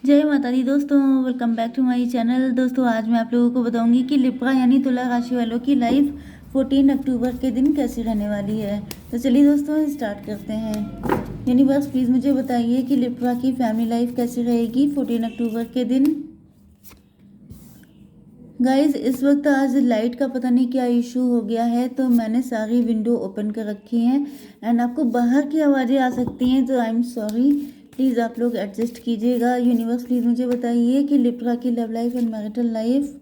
जय माता दी दोस्तों, welcome back to my channel. दोस्तों आज मैं आप लोगों को बताऊंगी कि लिब्रा यानी तुला राशि वालों की लाइफ 14 अक्टूबर के दिन कैसी रहने वाली है। तो चलिए दोस्तों स्टार्ट करते हैं। यूनिवर्स प्लीज़ मुझे बताइए कि लिब्रा की फैमिली लाइफ कैसी रहेगी 14 अक्टूबर के दिन। गाइज इस वक्त आज लाइट का पता नहीं क्या इशू हो गया है, तो मैंने सारी विंडो ओपन कर रखी हैं एंड आपको बाहर की आवाज़ें आ सकती हैं, तो आई एम सॉरी, प्लीज़ आप लोग एडजस्ट कीजिएगा। यूनिवर्स प्लीज़ मुझे बताइए कि लिब्रा की love life and marital life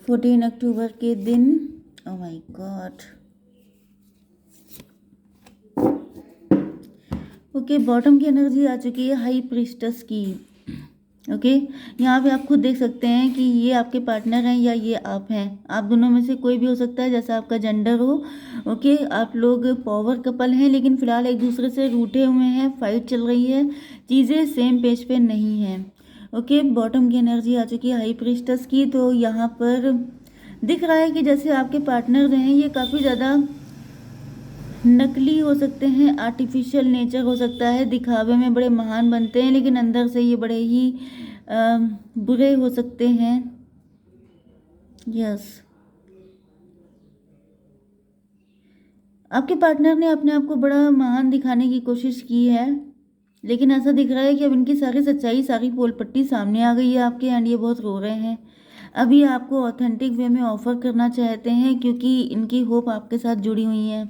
14 अक्टूबर के दिन। Oh my God. Okay, bottom की एनर्जी आ चुकी है हाई प्रीस्टस की। ओके, यहाँ पे आप खुद देख सकते हैं कि ये आपके पार्टनर हैं या ये आप हैं। आप दोनों में से कोई भी हो सकता है, जैसा आपका जेंडर हो। ओके, आप लोग पावर कपल हैं, लेकिन फिलहाल एक दूसरे से रूठे हुए हैं, फाइट चल रही है, चीज़ें सेम पेज पे नहीं हैं। ओके, बॉटम की एनर्जी आ चुकी है हाई प्रीस्टस की। तो यहाँ पर दिख रहा है कि जैसे आपके पार्टनर जो हैं ये काफ़ी ज़्यादा नकली हो सकते हैं, आर्टिफिशियल नेचर हो सकता है, दिखावे में बड़े महान बनते हैं लेकिन अंदर से ये बड़े ही बुरे हो सकते हैं। यस, आपके पार्टनर ने अपने आप को बड़ा महान दिखाने की कोशिश की है, लेकिन ऐसा दिख रहा है कि अब इनकी सारी सच्चाई, सारी पोल पट्टी सामने आ गई है आपके एंड ये बहुत रो रहे हैं। अभी आपको ऑथेंटिक वे में ऑफर करना चाहते हैं क्योंकि इनकी होप आपके साथ जुड़ी हुई है।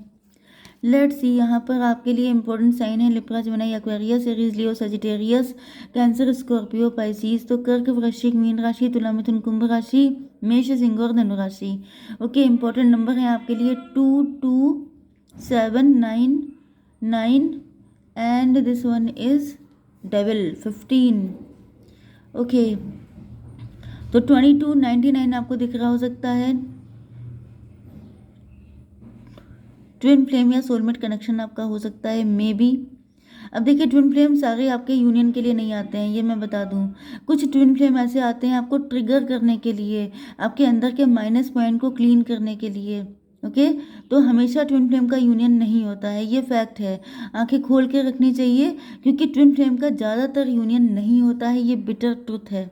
लेट्स सी, यहाँ पर आपके लिए इंपॉर्टेंट साइन है लिब्रा, जेमिनी, एक्वेरियस, एरीज, लियो, सजिटेरियस, कैंसर, स्कॉर्पियो, पाइसिस। तो कर्क, वृश्चिक, मीन राशि, तुला, मिथुन, कुंभ राशि, मेष, सिंह और धनु राशि। ओके, इंपॉर्टेंट नंबर है आपके लिए 2, 2, 7, 9, 9 and this one is devil 15। Okay, तो 22, 99 आपको दिख रहा हो सकता है। ट्विन फ्लेम या सोलमेट कनेक्शन आपका हो सकता है, मे बी। अब देखिए, ट्विन फ्लेम सारे आपके यूनियन के लिए नहीं आते हैं, ये मैं बता दूं। कुछ ट्विन फ्लेम ऐसे आते हैं आपको ट्रिगर करने के लिए, आपके अंदर के माइनस पॉइंट को क्लीन करने के लिए। ओके, तो हमेशा ट्विन फ्लेम का यूनियन नहीं होता है, ये फैक्ट है, आंखें खोल के रखनी चाहिए, क्योंकि ट्विन फ्लेम का ज़्यादातर यूनियन नहीं होता है, ये बिटर ट्रुथ है।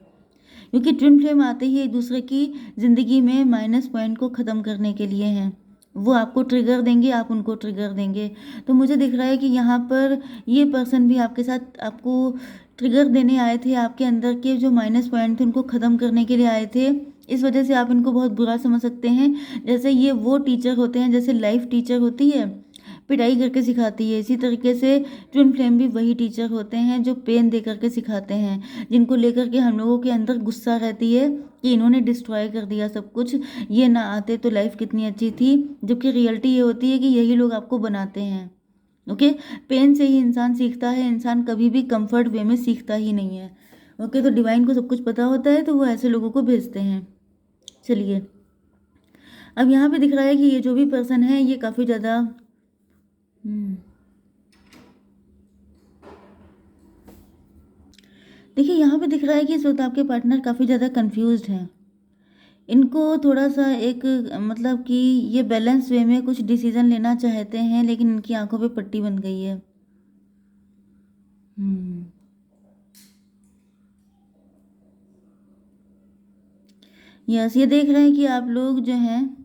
क्योंकि ट्विन फ्लेम आते ही एक दूसरे की ज़िंदगी में माइनस पॉइंट को ख़त्म करने के लिए हैं। वो आपको ट्रिगर देंगे, आप उनको ट्रिगर देंगे। तो मुझे दिख रहा है कि यहाँ पर ये पर्सन भी आपके साथ आपको ट्रिगर देने आए थे, आपके अंदर के जो माइनस पॉइंट थे उनको ख़त्म करने के लिए आए थे। इस वजह से आप इनको बहुत बुरा समझ सकते हैं, जैसे ये वो टीचर होते हैं, जैसे लाइफ टीचर होती है, पिटाई करके सिखाती है, इसी तरीके से ट्विन फ्लेम भी वही टीचर होते हैं जो पेन दे करके सिखाते हैं, जिनको लेकर के हम लोगों के अंदर गुस्सा रहती है कि इन्होंने डिस्ट्रॉय कर दिया सब कुछ, ये ना आते तो लाइफ कितनी अच्छी थी। जबकि रियलिटी ये होती है कि यही लोग आपको बनाते हैं। ओके, पेन से ही इंसान सीखता है, इंसान कभी भी कंफर्ट वे में सीखता ही नहीं है। ओके, तो डिवाइन को सब कुछ पता होता है, तो वो ऐसे लोगों को भेजते हैं। चलिए, अब यहाँ पे दिख रहा है कि ये जो भी पर्सन है ये काफ़ी ज़्यादा देखिए, यहाँ पे दिख रहा है कि इस वक्त आपके पार्टनर काफ़ी ज़्यादा कंफ्यूज्ड हैं। इनको थोड़ा सा एक मतलब कि ये बैलेंस वे में कुछ डिसीजन लेना चाहते हैं, लेकिन इनकी आंखों पे पट्टी बन गई है। यस, ये देख रहे हैं कि आप लोग जो हैं,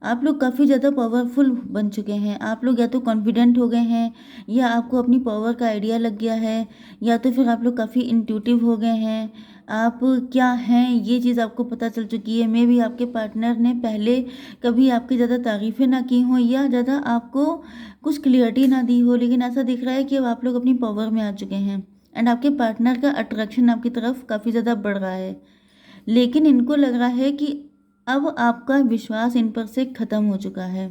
आप लोग काफ़ी ज़्यादा पावरफुल बन चुके हैं। आप लोग या तो कॉन्फिडेंट हो गए हैं, या आपको अपनी पावर का आइडिया लग गया है, या तो फिर आप लोग काफ़ी इंट्यूटिव हो गए हैं। आप क्या हैं ये चीज़ आपको पता चल चुकी है। मे भी आपके पार्टनर ने पहले कभी आपकी ज़्यादा तारीफ़ें ना की हों, या ज़्यादा आपको कुछ क्लियरिटी ना दी हो, लेकिन ऐसा दिख रहा है कि अब आप लोग अपनी पावर में आ चुके हैं एंड आपके पार्टनर का अट्रैक्शन आपकी तरफ काफ़ी ज़्यादा बढ़ रहा है। लेकिन इनको लग रहा है कि अब आपका विश्वास इन पर से ख़त्म हो चुका है,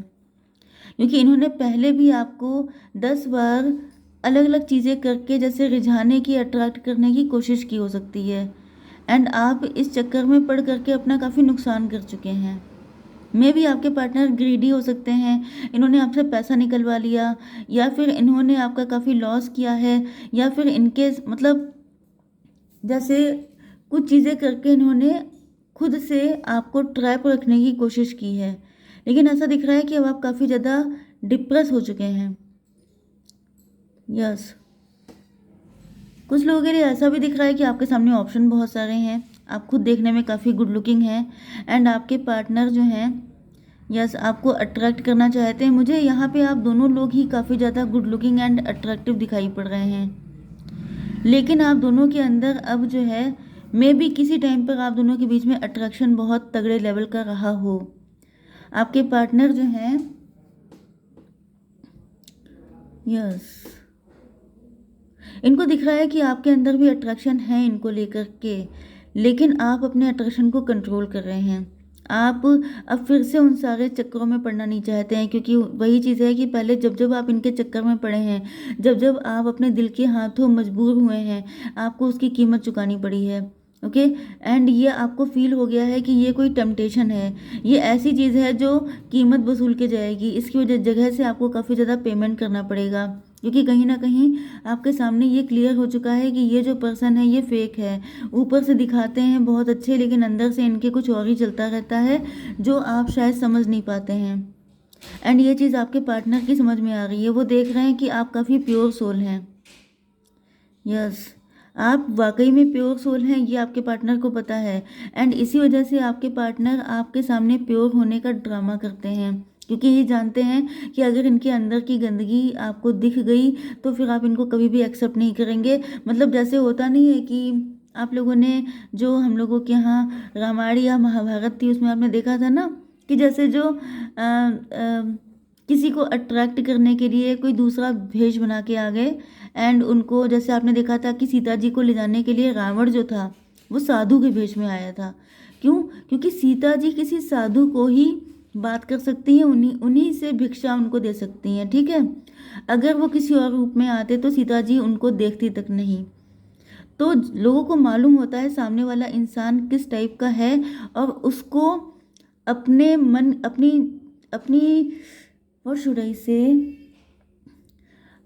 क्योंकि इन्होंने पहले भी आपको 10 बार अलग अलग चीज़ें करके जैसे रिझाने की, अट्रैक्ट करने की कोशिश की हो सकती है, एंड आप इस चक्कर में पड़ करके अपना काफ़ी नुकसान कर चुके हैं। मे भी आपके पार्टनर ग्रीडी हो सकते हैं, इन्होंने आपसे पैसा निकलवा लिया, या फिर इन्होंने आपका काफ़ी लॉस किया है, या फिर इनके मतलब जैसे कुछ चीज़ें करके इन्होंने खुद से आपको ट्रैप रखने की कोशिश की है। लेकिन ऐसा दिख रहा है कि अब आप काफ़ी ज़्यादा डिप्रेस हो चुके हैं। यस, कुछ लोगों के लिए ऐसा भी दिख रहा है कि आपके सामने ऑप्शन बहुत सारे हैं, आप खुद देखने में काफ़ी गुड लुकिंग हैं एंड आपके पार्टनर जो हैं यस आपको अट्रैक्ट करना चाहते हैं। मुझे यहाँ पे आप दोनों लोग ही काफ़ी ज़्यादा गुड लुकिंग एंड अट्रैक्टिव दिखाई पड़ रहे हैं, लेकिन आप दोनों के अंदर अब जो है मे बी किसी टाइम पर आप दोनों के बीच में अट्रैक्शन बहुत तगड़े लेवल का रहा हो। आपके पार्टनर जो हैं यस इनको दिख रहा है कि आपके अंदर भी अट्रैक्शन है इनको लेकर के, लेकिन आप अपने अट्रैक्शन को कंट्रोल कर रहे हैं। आप अब फिर से उन सारे चक्करों में पड़ना नहीं चाहते हैं, क्योंकि वही चीज़ है कि पहले जब जब आप इनके चक्कर में पड़े हैं, जब जब आप अपने दिल के हाथों मजबूर हुए हैं, आपको उसकी कीमत चुकानी पड़ी है। ओके एंड ये आपको फील हो गया है कि ये कोई टेम्पटेशन है, ये ऐसी चीज़ है जो कीमत वसूल के जाएगी, इसकी वजह जगह से आपको काफ़ी ज़्यादा पेमेंट करना पड़ेगा, क्योंकि कहीं ना कहीं आपके सामने ये क्लियर हो चुका है कि ये जो पर्सन है ये फेक है। ऊपर से दिखाते हैं बहुत अच्छे, लेकिन अंदर से इनके कुछ और ही चलता रहता है जो आप शायद समझ नहीं पाते हैं। एंड ये चीज़ आपके पार्टनर की समझ में आ रही है, वो देख रहे हैं कि आप काफ़ी प्योर सोल हैं। यस आप वाकई में प्योर सोल हैं, ये आपके पार्टनर को पता है एंड इसी वजह से आपके पार्टनर आपके सामने प्योर होने का ड्रामा करते हैं, क्योंकि ये जानते हैं कि अगर इनके अंदर की गंदगी आपको दिख गई तो फिर आप इनको कभी भी एक्सेप्ट नहीं करेंगे। मतलब जैसे होता नहीं है कि आप लोगों ने जो हम लोगों के यहाँ रामायण या महाभारत थी उसमें आपने देखा था ना कि जैसे जो किसी को अट्रैक्ट करने के लिए कोई दूसरा भेष बना के आ गए एंड उनको, जैसे आपने देखा था कि सीता जी को ले जाने के लिए रावण जो था वो साधु के भेष में आया था। क्यों? क्योंकि सीता जी किसी साधु को ही बात कर सकती हैं, उन्हीं उन्हीं से भिक्षा उनको दे सकती हैं, ठीक है। अगर वो किसी और रूप में आते तो सीता जी उनको देखती तक नहीं। तो लोगों को मालूम होता है सामने वाला इंसान किस टाइप का है और उसको अपने मन अपनी अपनी और शुड आई से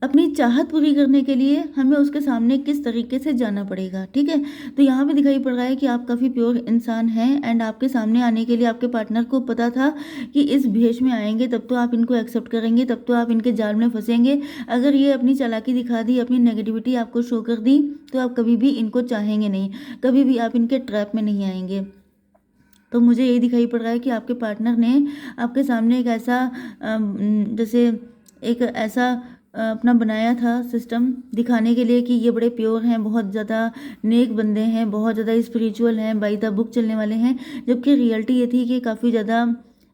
अपनी चाहत पूरी करने के लिए हमें उसके सामने किस तरीके से जाना पड़ेगा, ठीक है। तो यहाँ पे दिखाई पड़ रहा है कि आप काफ़ी प्योर इंसान हैं एंड आपके सामने आने के लिए आपके पार्टनर को पता था कि इस भेष में आएंगे तब तो आप इनको एक्सेप्ट करेंगे, तब तो आप इनके जाल में फंसेंगे। अगर ये अपनी चालाकी दिखा दी, अपनी नेगेटिविटी आपको शो कर दी, तो आप कभी भी इनको चाहेंगे नहीं, कभी भी आप इनके ट्रैप में नहीं आएंगे। तो मुझे यही दिखाई पड़ रहा है कि आपके पार्टनर ने आपके सामने एक ऐसा जैसे एक ऐसा अपना बनाया था सिस्टम दिखाने के लिए कि ये बड़े प्योर हैं, बहुत ज़्यादा नेक बंदे हैं, बहुत ज़्यादा स्पिरिचुअल हैं, बाई द बुक चलने वाले हैं, जबकि रियलिटी ये थी कि काफ़ी ज़्यादा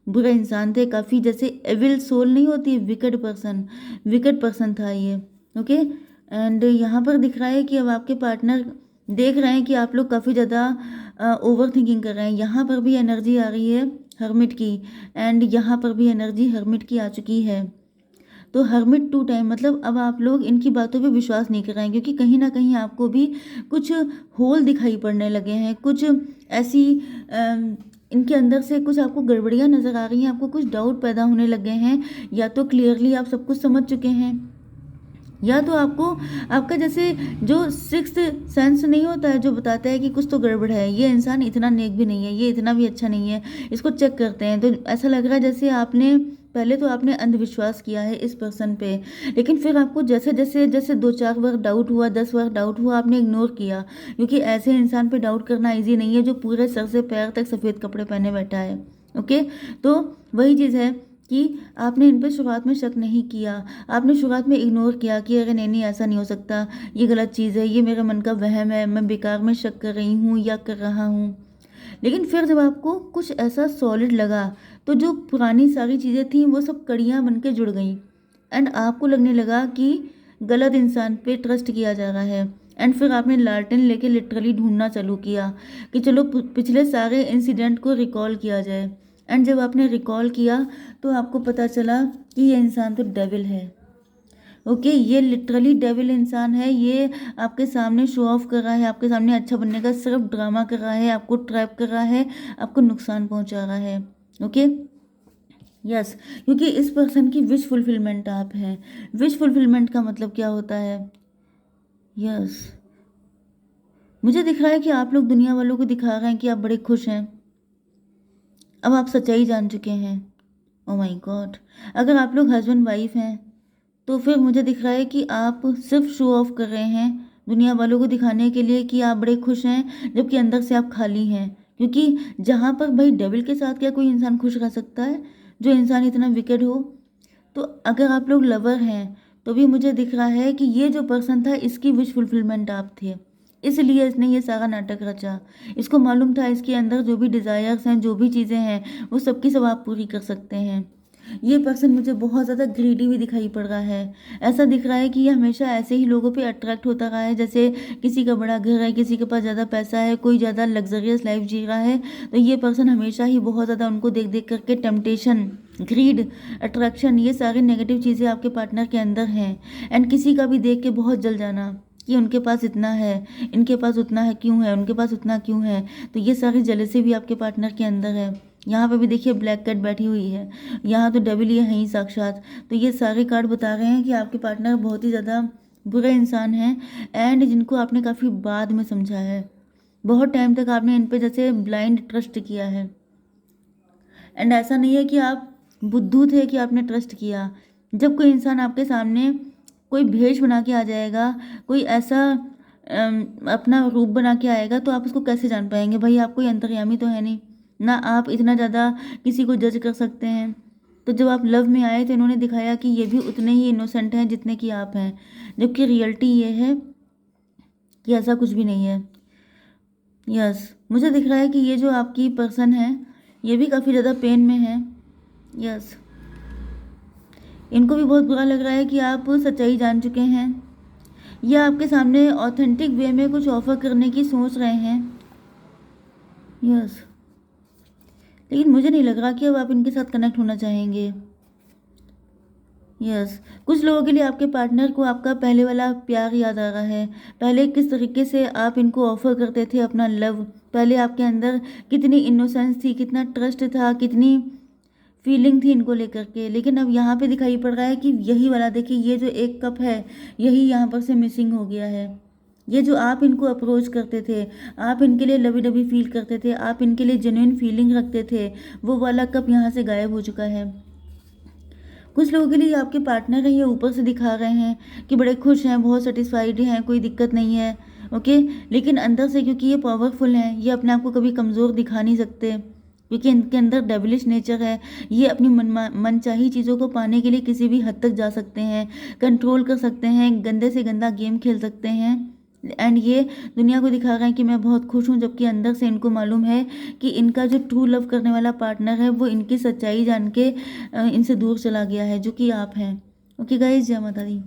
बुरे इंसान थे, काफ़ी जैसे एविल सोल नहीं होती, विकेड पर्सन था ये। ओके एंड यहाँ पर दिख रहा है कि अब आपके पार्टनर देख रहे हैं कि आप लोग काफ़ी ज़्यादा ओवर थिंकिंग कर रहे हैं। यहाँ पर भी एनर्जी आ रही है हर्मिट की एंड यहाँ पर भी एनर्जी हर्मिट की आ चुकी है। तो हर्मिट टू टाइम मतलब अब आप लोग इनकी बातों पे विश्वास नहीं कर रहे हैं, क्योंकि कहीं ना कहीं आपको भी कुछ होल दिखाई पड़ने लगे हैं, कुछ ऐसी इनके अंदर से कुछ आपको गड़बड़ियाँ नज़र आ रही हैं, आपको कुछ डाउट पैदा होने लगे हैं। या तो क्लियरली आप सब कुछ समझ चुके हैं, या तो आपको आपका जैसे जो सिक्स्थ सेंस नहीं होता है जो बताता है कि कुछ तो गड़बड़ है, ये इंसान इतना नेक भी नहीं है, ये इतना भी अच्छा नहीं है, इसको चेक करते हैं। तो ऐसा लग रहा है जैसे आपने पहले तो आपने अंधविश्वास किया है इस पर्सन पे, लेकिन फिर आपको जैसे जैसे जैसे 2-4 बार डाउट हुआ, 10 बार डाउट हुआ, आपने इग्नोर किया, क्योंकि ऐसे इंसान पे डाउट करना ईजी नहीं है जो पूरे सर से पैर तक सफ़ेद कपड़े पहने बैठा है। ओके तो वही चीज़ है कि आपने इन पर शुरुआत में शक नहीं किया, आपने शुरुआत में इग्नोर किया कि अगर नहीं ऐसा नहीं हो सकता, ये गलत चीज़ है, ये मेरे मन का वहम है, मैं बेकार में शक कर रही हूँ या कर रहा हूँ। लेकिन फिर जब आपको कुछ ऐसा सॉलिड लगा तो जो पुरानी सारी चीज़ें थी वो सब कड़ियाँ बन के जुड़ गई एंड आपको लगने लगा कि गलत इंसान पे ट्रस्ट किया जा रहा है। एंड फिर आपने लालटेन लेके लिटरली ढूंढना चालू किया कि चलो पिछले सारे इंसिडेंट को रिकॉल किया जाए। एंड जब आपने रिकॉल किया तो आपको पता चला कि ये इंसान तो डेविल है। ओके ये लिटरली डेविल इंसान है, ये आपके सामने शो ऑफ कर रहा है, आपके सामने अच्छा बनने का सिर्फ ड्रामा कर रहा है, आपको ट्रैप कर रहा है, आपको नुकसान पहुंचा रहा है। ओके यस क्योंकि इस पर्सन की विश फुलफिलमेंट आप हैं। विश फुलफिलमेंट का मतलब क्या होता है? यस मुझे दिख रहा है कि आप लोग दुनिया वालों को दिखा रहे हैं कि आप बड़े खुश हैं। अब आप सच्चाई जान चुके हैं। ओ माय गॉड अगर आप लोग हस्बैंड वाइफ हैं तो फिर मुझे दिख रहा है कि आप सिर्फ शो ऑफ कर रहे हैं, दुनिया वालों को दिखाने के लिए कि आप बड़े खुश हैं, जबकि अंदर से आप खाली हैं। क्योंकि जहाँ पर भाई डेविल के साथ क्या कोई इंसान खुश रह सकता है, जो इंसान इतना विकेड हो। तो अगर आप लोग लवर हैं तो भी मुझे दिख रहा है कि ये जो पर्सन था इसकी विश फुलफिलमेंट आप थे, इसलिए इसने ये सारा नाटक रचा। इसको मालूम था इसके अंदर जो भी डिज़ायर्स हैं, जो भी चीज़ें हैं, वो सबकी सब आप पूरी कर सकते हैं। ये पर्सन मुझे बहुत ज़्यादा ग्रीडी भी दिखाई पड़ रहा है। ऐसा दिख रहा है कि ये हमेशा ऐसे ही लोगों पे अट्रैक्ट होता रहा है, जैसे किसी का बड़ा घर है, किसी के पास ज़्यादा पैसा है, कोई ज़्यादा लग्जरियस लाइफ जी रहा है, तो ये पर्सन हमेशा ही बहुत ज़्यादा उनको देख देख करके टेम्पटेशन, ग्रीड, अट्रैक्शन, ये सारी नेगेटिव चीज़ें आपके पार्टनर के अंदर हैं। एंड किसी का भी देख के बहुत जल जाना कि उनके पास इतना है, इनके पास उतना है क्यों है, उनके पास उतना क्यों है। तो ये सारी जेलसी भी आपके पार्टनर के अंदर है। यहाँ पे भी देखिए ब्लैक कैट बैठी हुई है, यहाँ तो डेविल ये है ही साक्षात। तो ये सारे कार्ड बता रहे हैं कि आपके पार्टनर बहुत ही ज़्यादा बुरे इंसान हैं, एंड जिनको आपने काफ़ी बाद में समझा है। बहुत टाइम तक आपने इन पे जैसे ब्लाइंड ट्रस्ट किया है। एंड ऐसा नहीं है कि आप बुद्धू थे कि आपने ट्रस्ट किया। जब कोई इंसान आपके सामने कोई भेष बना के आ जाएगा, कोई ऐसा अपना रूप बना के आएगा, तो आप उसको कैसे जान पाएंगे? भाई आप कोई अंतर्यामी तो है नहीं ना, आप इतना ज़्यादा किसी को जज कर सकते हैं। तो जब आप लव में आए तो इन्होंने दिखाया कि ये भी उतने ही इनोसेंट हैं जितने कि आप हैं, जबकि रियलिटी ये है कि ऐसा कुछ भी नहीं है। यस, मुझे दिख रहा है कि ये जो आपकी पर्सन है ये भी काफ़ी ज़्यादा पेन में है। यस, इनको भी बहुत बुरा लग रहा है कि आप सच्चाई जान चुके हैं, या आपके सामने ऑथेंटिक वे में कुछ ऑफर करने की सोच रहे हैं। यस, लेकिन मुझे नहीं लग रहा कि अब आप इनके साथ कनेक्ट होना चाहेंगे। यस, कुछ लोगों के लिए आपके पार्टनर को आपका पहले वाला प्यार याद आ रहा है। पहले किस तरीके से आप इनको ऑफर करते थे अपना लव, पहले आपके अंदर कितनी इनोसेंस थी, कितना ट्रस्ट था, कितनी फीलिंग थी इनको लेकर के। लेकिन अब यहाँ पे दिखाई पड़ रहा है कि यही वाला देखिए, ये जो एक कप है यही यहाँ पर से मिसिंग हो गया है। ये जो आप इनको अप्रोच करते थे, आप इनके लिए लवी डवी फील करते थे, आप इनके लिए जेन्युइन फीलिंग रखते थे, वो वाला कप यहाँ से गायब हो चुका है। कुछ लोगों के लिए आपके पार्टनर है, ये ऊपर से दिखा रहे हैं कि बड़े खुश हैं, बहुत सेटिस्फाइड हैं, कोई दिक्कत नहीं है, ओके। लेकिन अंदर से क्योंकि ये पावरफुल हैं, ये अपने आप को कभी कमज़ोर दिखा नहीं सकते, क्योंकि इनके अंदर डेविलिश नेचर है। ये अपनी मनचाही चीज़ों को पाने के लिए किसी भी हद तक जा सकते हैं, कंट्रोल कर सकते हैं, गंदे से गंदा गेम खेल सकते हैं। एंड ये दुनिया को दिखा रहे हैं कि मैं बहुत खुश हूँ, जबकि अंदर से इनको मालूम है कि इनका जो ट्रू लव करने वाला पार्टनर है वो इनकी सच्चाई जान के इनसे दूर चला गया है, जो कि आप हैं। ओके गाइस, जय माता दी।